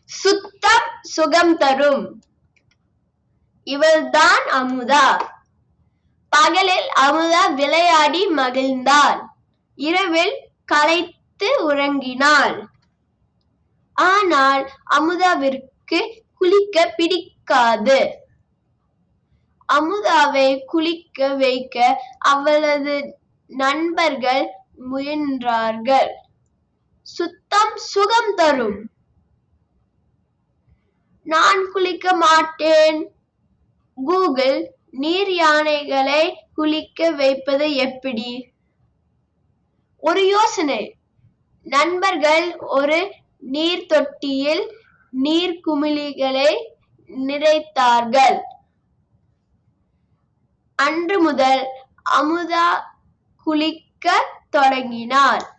சுத்தம் சுகம் தரும். இவள்தான் அமுதா. பகலில் அமுதா விளையாடி மகிழ்ந்தாள். இரவில் களைத்து உறங்கினாள். ஆனால் அமுதாவிற்கு குளிக்க பிடிக்காது. அமுதாவை குளிக்க வைக்க அவளது நண்பர்கள் முயன்றார்கள். சுத்தம் சுகம் தரும். நான் குளிக்க மாட்டேன். கூகுள் நீர் யானைகளை குளிக்க வைப்பது எப்படி? ஒரு யோசனை. நண்பர்கள் ஒரு நீர் தொட்டியில் நீர்க்குமிழிகளை நிறைத்தார்கள். அன்று முதல் அமுதா குளிக்க தொடங்கினாள்.